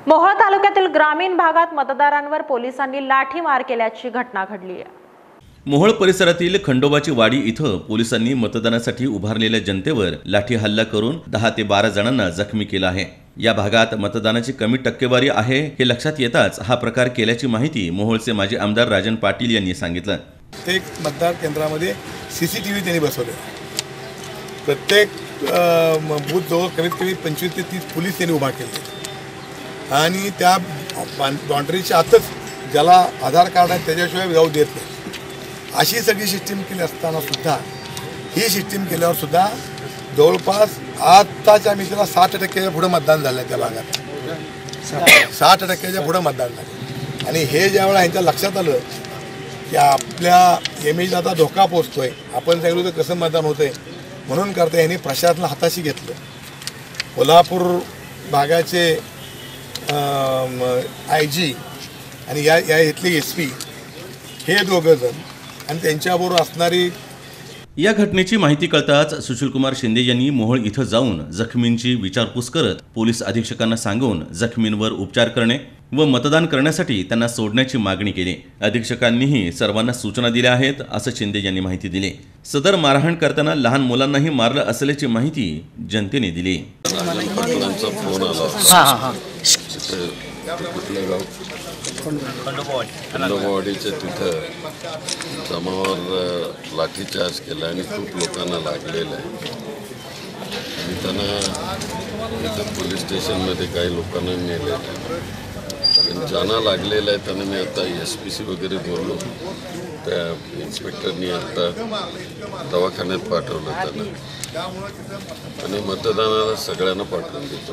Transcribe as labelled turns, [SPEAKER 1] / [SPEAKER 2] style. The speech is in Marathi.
[SPEAKER 1] मोहोळ तालुक्यातील ग्रामीण भागात मतदारांवर पोलिसांनी लाठीमार केल्याची घटना घडली आहे।
[SPEAKER 2] मोहोळ परिसरातील खंडोबाची वाडी इथं पोलिसांनी मतदानासाठी उभारलेल्या जनतेवर लाठी हल्ला करून 10 ते 12 जणांना जखमी केलं आहे। या भागात मतदानाची कमी टक्केवारी आहे हे लक्षात येताच हा प्रकार केल्याची माहिती मोहोळचे माजी आमदार राजन पाटील यांनी सांगितलं।
[SPEAKER 3] प्रत्येक मतदार केंद्रामध्ये सीसीटीव्ही त्यांनी बसवले। प्रत्येक बूथ जवळ कमीत कमी 25 ते 30 पोलीस त्यांनी उभा केले आणि त्या बाउंड्रीच्या आतच ज्याला आधार कार्ड आहे त्याच्याशिवाय जाऊ देत नाही अशी सगळी सिस्टीम केली असताना सुद्धा ही सिस्टीम केल्यावर सुद्धा जवळपास आताच्या मित्राला 60% पुढे मतदान झालं त्या भागात। 60% पुढे मतदान झालं आणि हे ज्यावेळेला यांच्या लक्षात आलं की आपल्या इमेजला आता धोका पोचतोय, आपण सांगितलं तर कसं मतदान होतंय म्हणून करता यांनी प्रशासनाला हाताशी घेतलं। कोल्हापूर भागाचे IG आणि या इथले SP हे दोघं जण आणि त्यांच्याबरोबर असणारी।
[SPEAKER 2] या घटनेची माहिती कळताच सुशीलकुमार शिंदे यांनी मोहोळ इथं जाऊन जखमींची विचारपूस करत पोलीस अधीक्षकांना सांगून जखमींवर उपचार करणे व मतदान करण्यासाठी त्यांना सोडण्याची मागणी केली। अधीक्षकांनीही सर्वांना सूचना दिल्या आहेत असं शिंदे यांनी माहिती दिली। सदर मारहाण करताना लहान मुलांनाही मारलं असल्याची माहिती जनतेने दिली।
[SPEAKER 4] खंडोबावाडीच्या तिथं जमावावर लाठीचार्ज केला आणि खूप लोकांना लागलेलं आहे आणि त्यांना इथं पोलीस स्टेशनमध्ये काही लोकांना नेलेलं आहे। ज्यांना लागलेलं आहे त्यांना मी आता SPC वगैरे बोललो, त्या इन्स्पेक्टरनी आता दवाखान्यात पाठवलं त्यांना आणि मतदानाला सगळ्यांना पाठवून देतो।